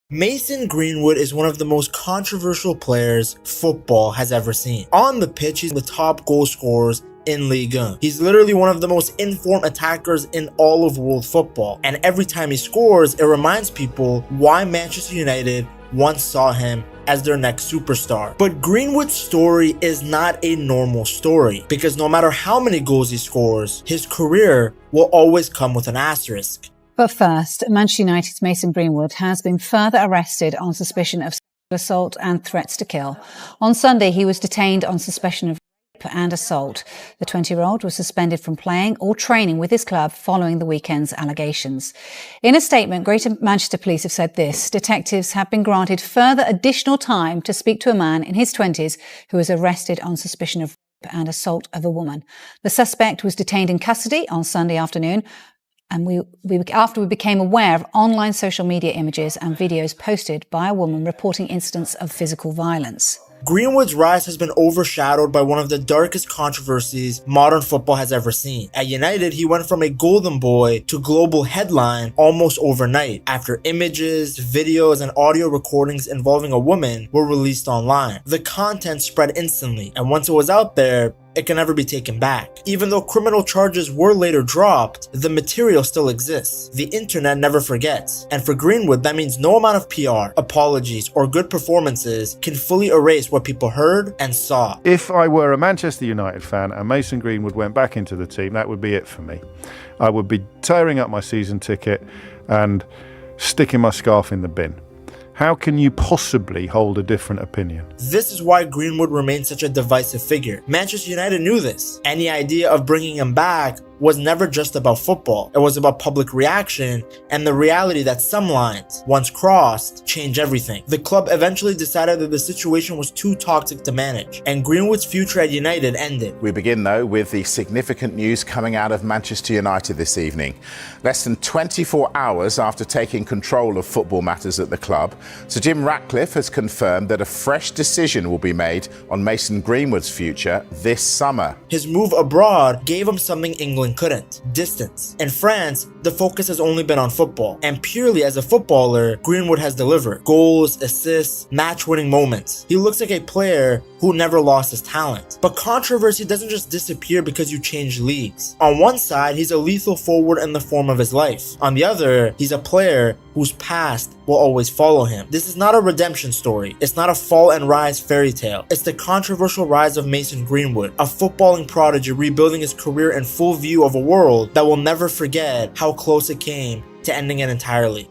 Mason Greenwood is one of the most controversial players football has ever seen. On the pitch, he's the top goal scorers in Ligue 1. He's literally one of the most informed attackers in all of world football. And every time he scores, it reminds people why Manchester United once saw him as their next superstar. But Greenwood's story is not a normal story, because no matter how many goals he scores, his career will always come with an asterisk. But first, Manchester United's Mason Greenwood has been further arrested on suspicion of sexual assault and threats to kill. On Sunday, he was detained on suspicion of rape and assault. The 20-year-old was suspended from playing or training with his club following the weekend's allegations. In a statement, Greater Manchester Police have said this: detectives have been granted further additional time to speak to a man in his 20s who was arrested on suspicion of rape and assault of a woman. The suspect was detained in custody on Sunday afternoon, and after we became aware of online social media images and videos posted by a woman reporting incidents of physical violence. Greenwood's rise has been overshadowed by one of the darkest controversies modern football has ever seen. At United, he went from a golden boy to global headline almost overnight after images, videos, and audio recordings involving a woman were released online. The content spread instantly, and once it was out there, it can never be taken back. Even though criminal charges were later dropped, the material still exists. The internet never forgets. And for Greenwood, that means no amount of PR, apologies, or good performances can fully erase what people heard and saw. If I were a Manchester United fan and Mason Greenwood went back into the team, that would be it for me. I would be tearing up my season ticket and sticking my scarf in the bin. How can you possibly hold a different opinion? This is why Greenwood remains such a divisive figure. Manchester United knew this. Any idea of bringing him back was never just about football. It was about public reaction and the reality that some lines, once crossed, change everything. The club eventually decided that the situation was too toxic to manage, and Greenwood's future at United ended. We begin, though, with the significant news coming out of Manchester United this evening. Less than 24 hours after taking control of football matters at the club, Sir Jim Ratcliffe has confirmed that a fresh decision will be made on Mason Greenwood's future this summer. His move abroad gave him something England couldn't: distance. In France, the focus has only been on football, and purely as a footballer, Greenwood has delivered goals, assists, match-winning moments. He looks like a player who never lost his talent. But controversy doesn't just disappear because you change leagues. On one side, he's a lethal forward in the form of his life. On the other, he's a player whose past will always follow him. This is not a redemption story. It's not a fall and rise fairy tale. It's the controversial rise of Mason Greenwood, a footballing prodigy rebuilding his career in full view of a world that will never forget how close it came to ending it entirely.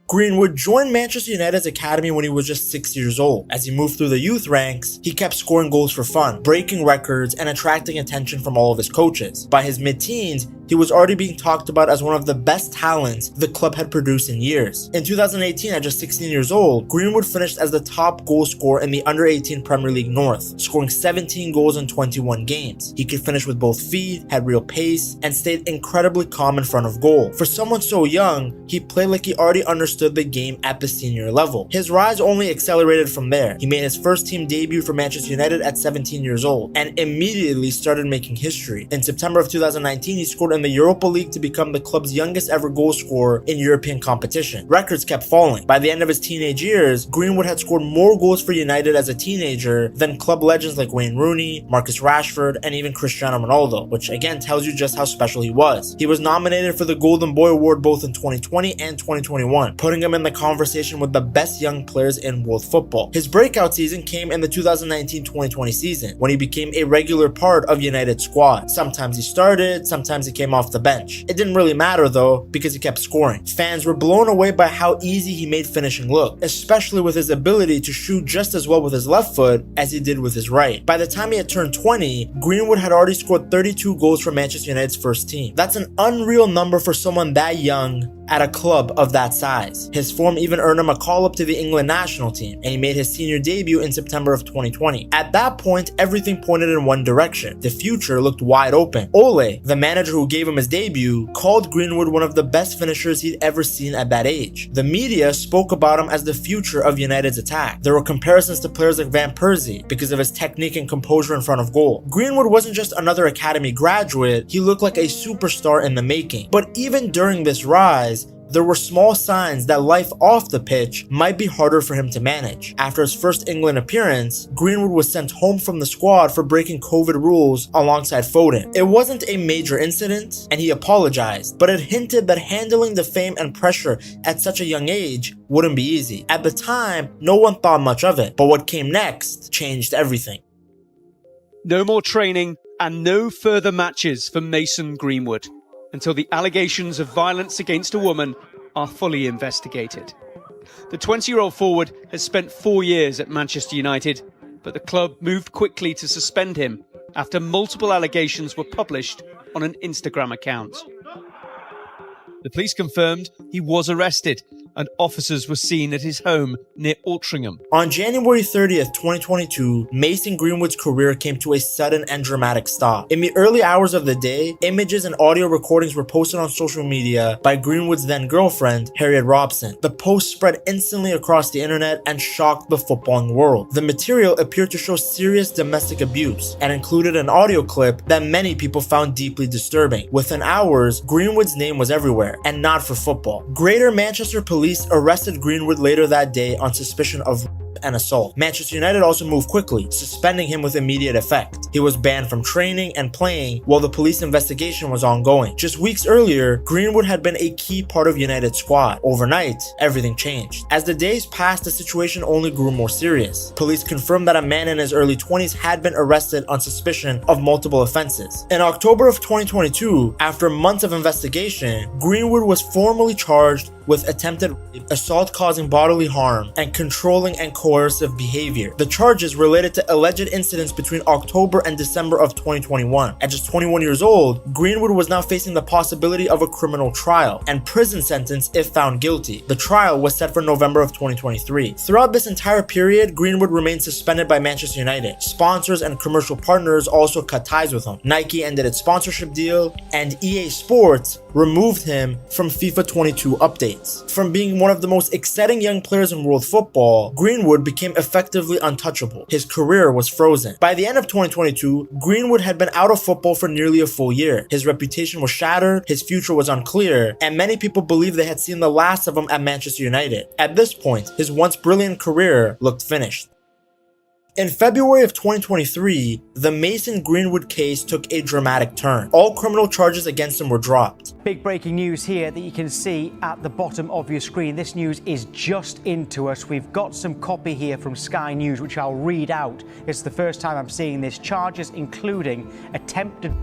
Greenwood joined Manchester United's academy when he was just 6 years old. As he moved through the youth ranks, he kept scoring goals for fun, breaking records, and attracting attention from all of his coaches. By his mid-teens, he was already being talked about as one of the best talents the club had produced in years. In 2018, at just 16 years old, Greenwood finished as the top goal scorer in the Under-18 Premier League North, scoring 17 goals in 21 games. He could finish with both feet, had real pace, and stayed incredibly calm in front of goal. For someone so young, he played like he already understood the game at the senior level. His rise only accelerated from there. He made his first team debut for Manchester United at 17 years old, and immediately started making history. In September of 2019, he scored in the Europa League to become the club's youngest ever goal scorer in European competition. Records kept falling. By the end of his teenage years, Greenwood had scored more goals for United as a teenager than club legends like Wayne Rooney, Marcus Rashford, and even Cristiano Ronaldo, which again tells you just how special he was. He was nominated for the Golden Boy Award both in 2020 and 2021, putting him in the conversation with the best young players in world football. His breakout season came in the 2019-2020 season, when he became a regular part of United's squad. Sometimes he started, sometimes he came off the bench. It didn't really matter though, because he kept scoring. Fans were blown away by how easy he made finishing look, especially with his ability to shoot just as well with his left foot as he did with his right. By the time he had turned 20, Greenwood had already scored 32 goals for Manchester United's first team. That's an unreal number for someone that young at a club of that size. His form even earned him a call-up to the England national team, and he made his senior debut in September of 2020. At that point, everything pointed in one direction. The future looked wide open. Ole, the manager who gave him his debut, called Greenwood one of the best finishers he'd ever seen at that age. The media spoke about him as the future of United's attack. There were comparisons to players like Van Persie because of his technique and composure in front of goal. Greenwood wasn't just another academy graduate, he looked like a superstar in the making. But even during this rise, there were small signs that life off the pitch might be harder for him to manage. After his first England appearance, Greenwood was sent home from the squad for breaking COVID rules alongside Foden. It wasn't a major incident, and he apologized, but it hinted that handling the fame and pressure at such a young age wouldn't be easy. At the time, no one thought much of it, but what came next changed everything. No more training and no further matches for Mason Greenwood until the allegations of violence against a woman are fully investigated. The 20-year-old forward has spent 4 years at Manchester United, but the club moved quickly to suspend him after multiple allegations were published on an Instagram account. The police confirmed he was arrested and officers were seen at his home near Altrincham. On January 30th, 2022, Mason Greenwood's career came to a sudden and dramatic stop. In the early hours of the day, images and audio recordings were posted on social media by Greenwood's then girlfriend, Harriet Robson. The post spread instantly across the internet and shocked the footballing world. The material appeared to show serious domestic abuse and included an audio clip that many people found deeply disturbing. Within hours, Greenwood's name was everywhere, and not for football. Greater Manchester Police arrested Greenwood later that day on suspicion of rape and assault. Manchester United also moved quickly, suspending him with immediate effect. He was banned from training and playing while the police investigation was ongoing. Just weeks earlier, Greenwood had been a key part of United's squad. Overnight, everything changed. As the days passed, the situation only grew more serious. Police confirmed that a man in his early 20s had been arrested on suspicion of multiple offenses. In October of 2022, after months of investigation, Greenwood was formally charged with attempted rape, assault causing bodily harm, and controlling and coercive behavior. The charges related to alleged incidents between October and December of 2021. At just 21 years old, Greenwood was now facing the possibility of a criminal trial and prison sentence if found guilty. The trial was set for November of 2023. Throughout this entire period, Greenwood remained suspended by Manchester United. Sponsors and commercial partners also cut ties with him. Nike ended its sponsorship deal, and EA Sports removed him from FIFA 22 updates. From being one of the most exciting young players in world football, Greenwood became effectively untouchable. His career was frozen. By the end of 2022, Greenwood had been out of football for nearly a full year. His reputation was shattered, his future was unclear, and many people believed they had seen the last of him at Manchester United. At this point, his once brilliant career looked finished. In February of 2023, the Mason Greenwood case took a dramatic turn. All criminal charges against him were dropped. Big breaking news here that you can see at the bottom of your screen. This news is just into us. We've got some copy here from Sky News, which I'll read out. It's the first time I'm seeing this. Charges including attempted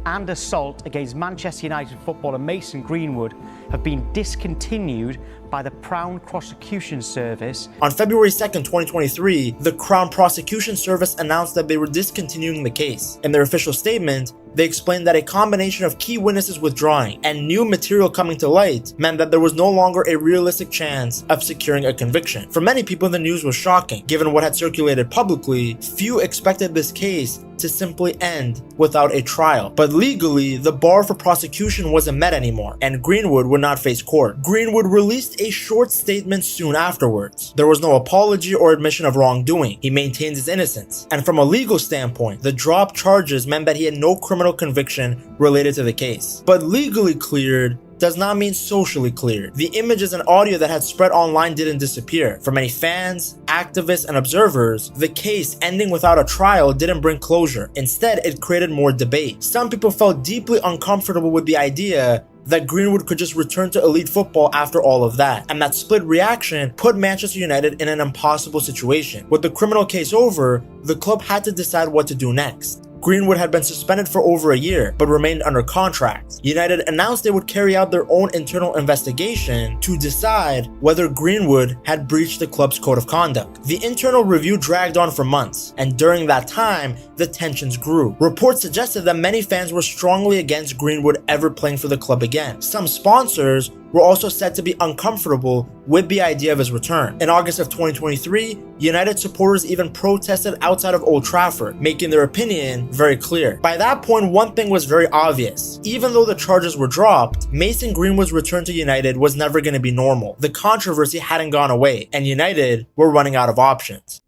and assault against Manchester United footballer Mason Greenwood have been discontinued by the Crown Prosecution Service. On February 2nd, 2023, the Crown Prosecution Service announced that they were discontinuing the case. In their official statement, they explained that a combination of key witnesses withdrawing and new material coming to light meant that there was no longer a realistic chance of securing a conviction. For many people, the news was shocking. Given what had circulated publicly, few expected this case to simply end without a trial. But legally, the bar for prosecution wasn't met anymore, and Greenwood would not face court. Greenwood released a short statement soon afterwards. There was no apology or admission of wrongdoing. He maintains his innocence. And from a legal standpoint, the dropped charges meant that he had no criminal conviction related to the case. But legally cleared does not mean socially cleared. The images and audio that had spread online didn't disappear. For many fans, activists, and observers, the case ending without a trial didn't bring closure. Instead, it created more debate. Some people felt deeply uncomfortable with the idea that Greenwood could just return to elite football after all of that. And that split reaction put Manchester United in an impossible situation. With the criminal case over, the club had to decide what to do next. Greenwood had been suspended for over a year, but remained under contract. United announced they would carry out their own internal investigation to decide whether Greenwood had breached the club's code of conduct. The internal review dragged on for months, and during that time, the tensions grew. Reports suggested that many fans were strongly against Greenwood ever playing for the club again. Some sponsors were also said to be uncomfortable with the idea of his return. In August of 2023, United supporters even protested outside of Old Trafford, making their opinion very clear. By that point, one thing was very obvious. Even though the charges were dropped, Mason Greenwood's return to United was never going to be normal. The controversy hadn't gone away, and United were running out of options.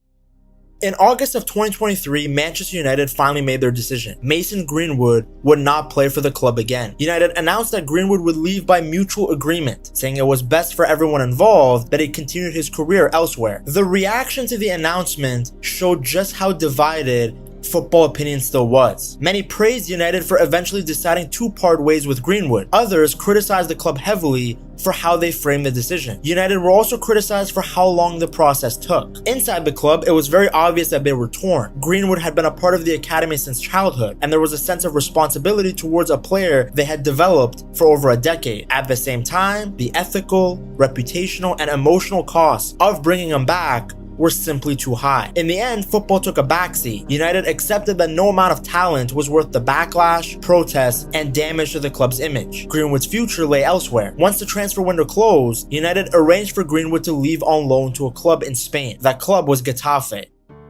In August of 2023, Manchester United finally made their decision. Mason Greenwood would not play for the club again. United announced that Greenwood would leave by mutual agreement, saying it was best for everyone involved that he continued his career elsewhere. The reaction to the announcement showed just how divided football opinion still was. Many praised United for eventually deciding to part ways with Greenwood. Others criticized the club heavily for how they framed the decision. United were also criticized for how long the process took. Inside the club, it was very obvious that they were torn. Greenwood had been a part of the academy since childhood, and there was a sense of responsibility towards a player they had developed for over a decade. At the same time, the ethical, reputational, and emotional costs of bringing him back were simply too high. In the end, football took a backseat. United accepted that no amount of talent was worth the backlash, protests, and damage to the club's image. Greenwood's future lay elsewhere. Once the transfer window closed, United arranged for Greenwood to leave on loan to a club in Spain. That club was Getafe.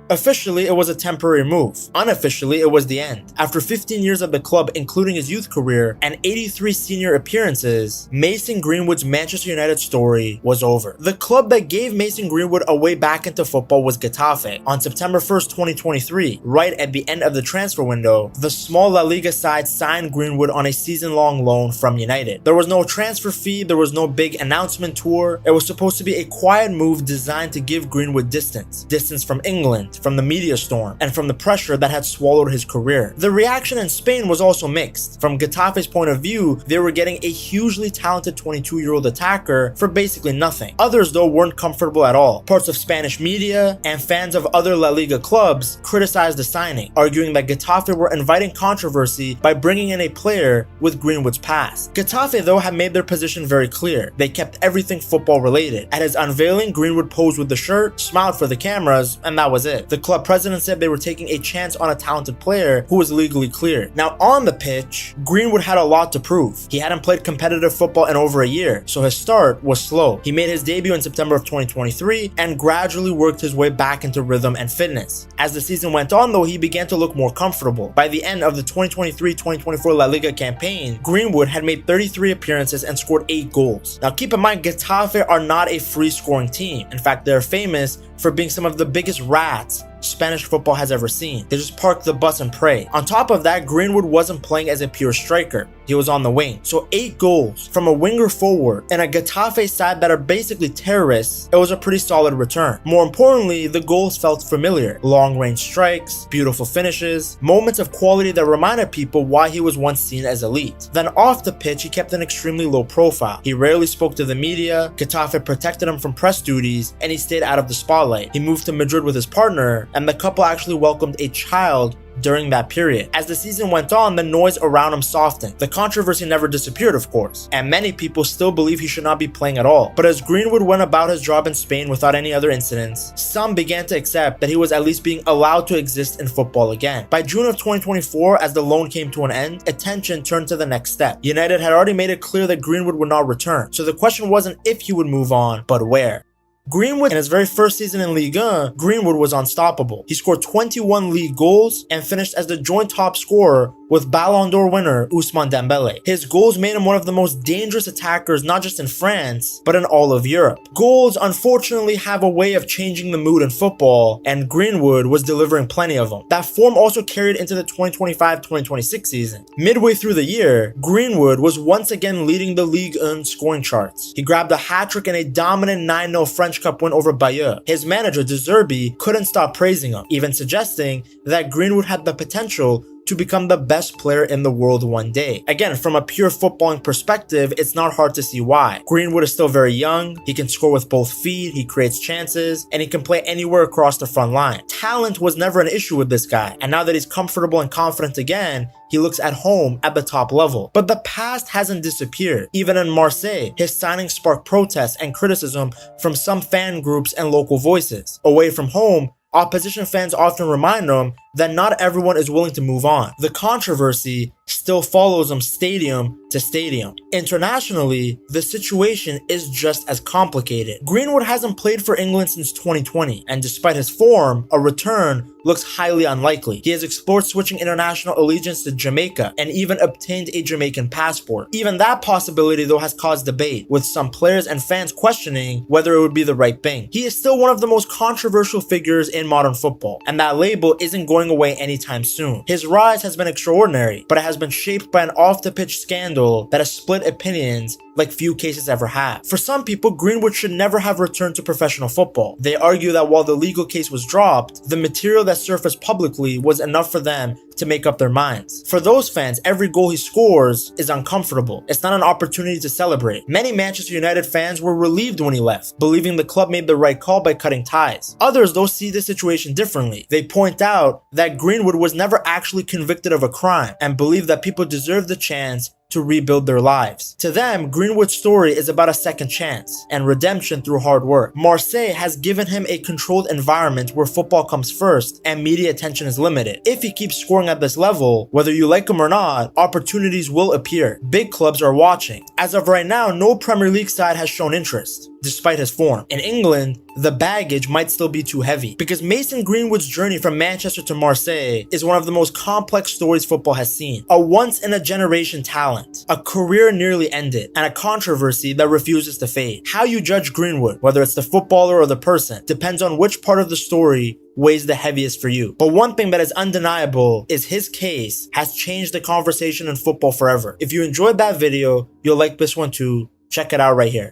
Officially, it was a temporary move. Unofficially, it was the end. After 15 years of the club, including his youth career, and 83 senior appearances, Mason Greenwood's Manchester United story was over. The club that gave Mason Greenwood a way back into football was Getafe. On September 1st, 2023, right at the end of the transfer window, the small La Liga side signed Greenwood on a season-long loan from United. There was no transfer fee, there was no big announcement tour. It was supposed to be a quiet move designed to give Greenwood distance. Distance from England, from the media storm, and from the pressure that had swallowed his career. The reaction in Spain was also mixed. From Getafe's point of view, they were getting a hugely talented 22-year-old attacker for basically nothing. Others, though, weren't comfortable at all. Parts of Spanish media and fans of other La Liga clubs criticized the signing, arguing that Getafe were inviting controversy by bringing in a player with Greenwood's past. Getafe, though, had made their position very clear. They kept everything football related. At his unveiling, Greenwood posed with the shirt, smiled for the cameras, and that was it. The club president said they were taking a chance on a talented player who was legally cleared. Now, on the pitch, Greenwood had a lot to prove. He hadn't played competitive football in over a year, so his start was slow. He made his debut in September of 2023 and gradually worked his way back into rhythm and fitness. As the season went on, though, he began to look more comfortable. By the end of the 2023-2024 La Liga campaign, Greenwood had made 33 appearances and scored 8 goals. Now, keep in mind, Getafe are not a free-scoring team. In fact, they're famous for being some of the biggest rats Spanish football has ever seen. They just park the bus and pray. On top of that, Greenwood wasn't playing as a pure striker. He was on the wing. So 8 goals from a winger forward in a Getafe side that are basically terrorists, it was a pretty solid return. More importantly, the goals felt familiar. Long-range strikes, beautiful finishes, moments of quality that reminded people why he was once seen as elite. Then off the pitch, he kept an extremely low profile. He rarely spoke to the media, Getafe protected him from press duties, and he stayed out of the spotlight. He moved to Madrid with his partner, and the couple actually welcomed a child during that period. As the season went on, the noise around him softened. The controversy never disappeared, of course, and many people still believe he should not be playing at all. But as Greenwood went about his job in Spain without any other incidents, some began to accept that he was at least being allowed to exist in football again. By June of 2024, as the loan came to an end, attention turned to the next step. United had already made it clear that Greenwood would not return, so the question wasn't if he would move on, but where. Greenwood, in his very first season in Ligue 1, Greenwood was unstoppable. He scored 21 league goals and finished as the joint top scorer with Ballon d'Or winner Ousmane Dembele. His goals made him one of the most dangerous attackers not just in France, but in all of Europe. Goals, unfortunately, have a way of changing the mood in football, and Greenwood was delivering plenty of them. That form also carried into the 2025-2026 season. Midway through the year, Greenwood was once again leading the Ligue 1 scoring charts. He grabbed a hat-trick in a dominant 9-0 French Cup win over Bayeux. His manager, De Zerbi, couldn't stop praising him, even suggesting that Greenwood had the potential to become the best player in the world one day. Again, from a pure footballing perspective, it's not hard to see why. Greenwood is still very young, he can score with both feet, he creates chances, and he can play anywhere across the front line. Talent was never an issue with this guy, and now that he's comfortable and confident again, he looks at home at the top level. But the past hasn't disappeared. Even in Marseille, his signing sparked protests and criticism from some fan groups and local voices. Away from home, opposition fans often remind him that not everyone is willing to move on. The controversy still follows him stadium to stadium. Internationally, the situation is just as complicated. Greenwood hasn't played for England since 2020, and despite his form, a return looks highly unlikely. He has explored switching international allegiance to Jamaica and even obtained a Jamaican passport. Even that possibility though has caused debate, with some players and fans questioning whether it would be the right thing. He is still one of the most controversial figures in modern football, and that label isn't going away anytime soon. His rise has been extraordinary, but it has been shaped by an off-the-pitch scandal that has split opinions like few cases ever have. For some people, Greenwood should never have returned to professional football. They argue that while the legal case was dropped, the material that surfaced publicly was enough for them to make up their minds. For those fans, every goal he scores is uncomfortable. It's not an opportunity to celebrate. Many Manchester United fans were relieved when he left, believing the club made the right call by cutting ties. Others, though, see the situation differently. They point out that Greenwood was never actually convicted of a crime and believe that people deserve the chance to rebuild their lives. To them, Greenwood's story is about a second chance and redemption through hard work. Marseille has given him a controlled environment where football comes first and media attention is limited. If he keeps scoring at this level, whether you like him or not, opportunities will appear. Big clubs are watching. As of right now, no Premier League side has shown interest, despite his form. In England, the baggage might still be too heavy, because Mason Greenwood's journey from Manchester to Marseille is one of the most complex stories football has seen. A once-in-a-generation talent, a career nearly ended, and a controversy that refuses to fade. How you judge Greenwood, whether it's the footballer or the person, depends on which part of the story weighs the heaviest for you. But one thing that is undeniable is his case has changed the conversation in football forever. If you enjoyed that video, you'll like this one too. Check it out right here.